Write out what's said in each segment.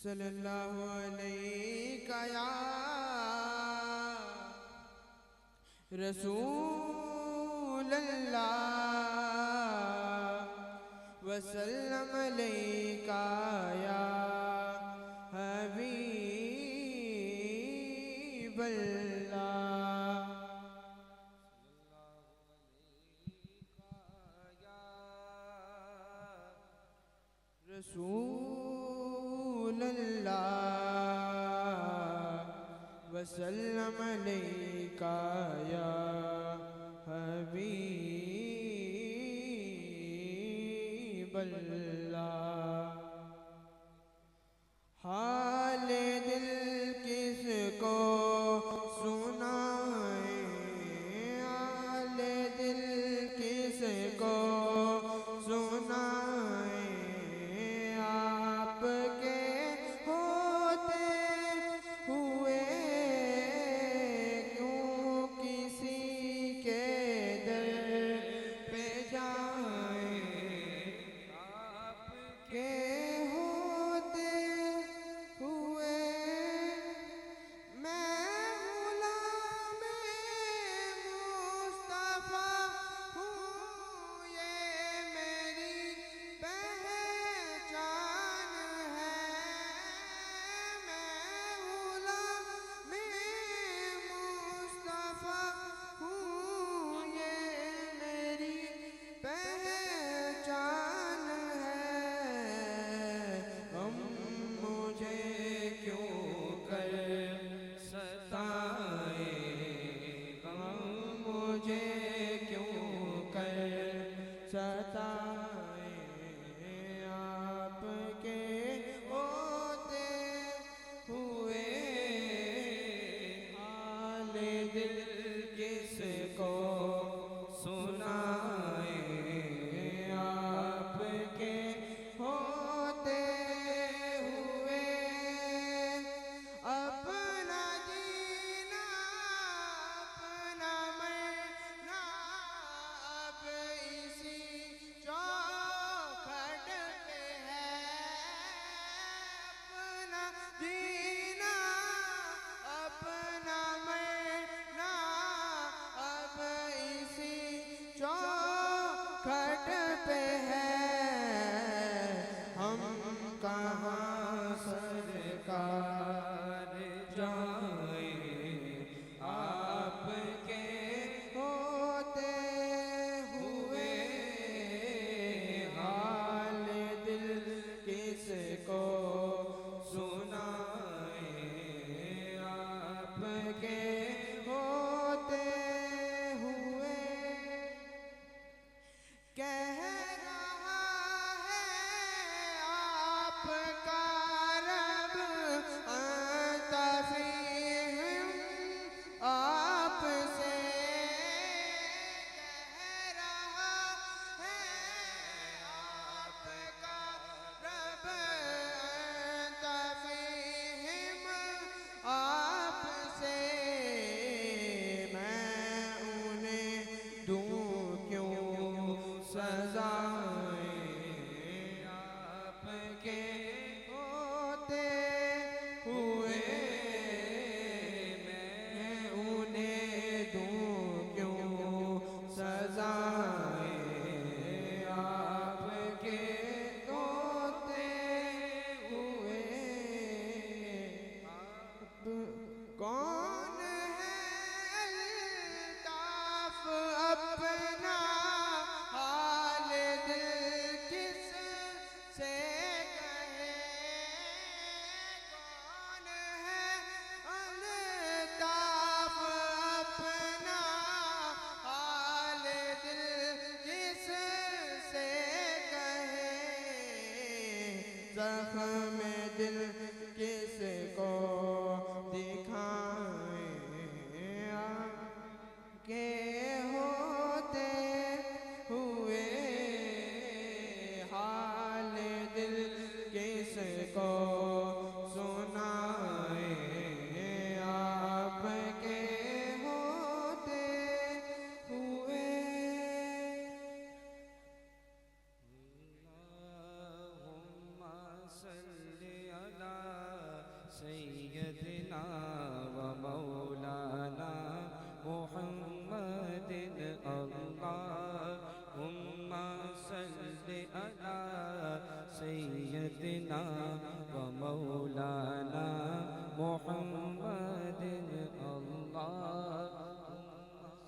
सल्लल्लाहु अलैका या रसूल अल्लाह वसल्लम अलैका या हबीब अल्लाह। रसूल अल्लाह वसल्लम अलैका या हबीब अल्लाह। हाल दिल किसको सुनाए, हाल दिल किसको सुनाए, आपके होते हुए क्यों किसी के दर पे जाए, आपके होते हुए मैं गुलाम मुस्तफा हूँ, ये मेरी पहचान है। मैं गुलाम मुस्तफा हूँ, ये मेरी पहचान है। हम मुझे क्यों कर सताए, हम मुझे क्यों कर सताए, आपके होते हुए हाल दिल किसको सुनाए, आपके होते हुए अपना जीना अपना मरना अब इसी चौखट पे है। अपना जीना अपना मरना अब इसी चौखट पे है। हम कहाँ सरकार जाए, आपके होते हुए हाल दिल किसको सुनाए, आपके होते हुए कह रहा है आपका रब अंता फीहिम, आपसे कह रहा है आपका रब अंता फीहिम, आपसे मैं उन्हें दूं क्यों सजाएं, आपके होते हुए मैं उन्हें दूं क्यों सजाएं, आपके होते हुए। अब कौन है अल्ताफ अपना हाल दिल किस से कहे, कौन है अल्ताफ अपना हाल दिल किस से कहे, जख्म दिल किसको दिखाए, आपके होते हुए हाल दिल किसको सुनाए, आपके होते हुए। अल्लाहुम्मा सल्ली अला सैयदना व मौलाना मुहम्मदिन अल्लाहुम्मा सल्लि अला सैयदना व मौलाना मुहम्मदिन अल्लाहुम्मा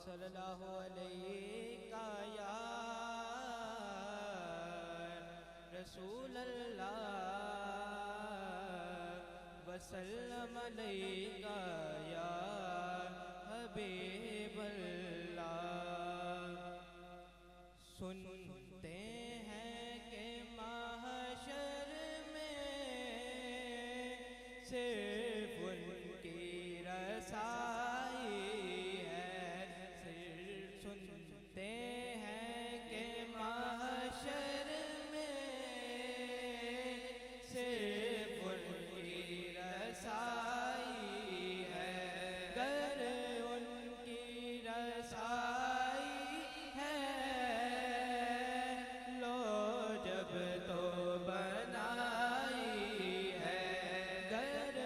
सल्लल्लाहु अलैका या रसूल अल्लाह वसल्लम अलैका या हबीब अल्लाह। सुनते हैं कि महशर में सिर्फ उनकी रसाई है। सिर्फ सुनते हैं कि महशर में सिर्फ उनकी रसाई है। गर उनकी रसाई है लो जब तो बनाई है। गर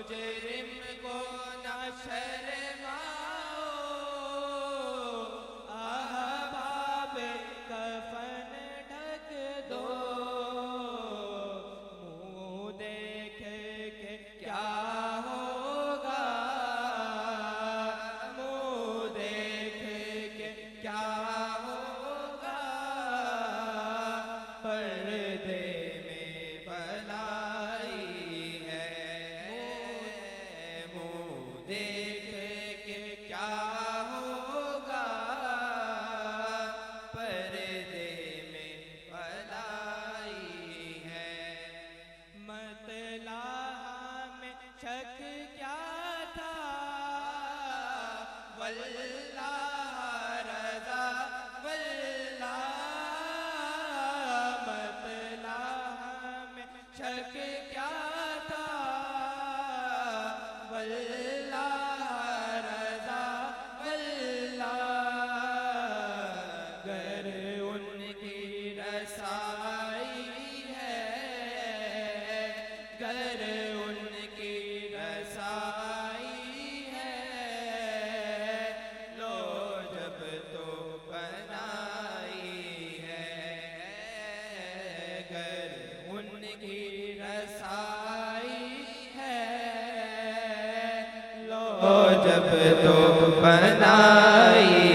मुजरिम को ना शर्माओ, अहबाब कफन ढक दो, मुँह देख के क्या होगा, मुँह देख के क्या होगा, पर्दे में भलाई है, मुँह देख के क्या होगा, पर्दे में भलाई है। मतला में शक क्या था, वल्लाह रज़ा वल्लाह, मतला में शक क्या था, वल्लाह रज़ा वल्लाह, गर उनकी रसाई है, गर उनकी रसाई है, लो जब तो बनाई है, गर उनकी रसाई है, लो जब तो बनाई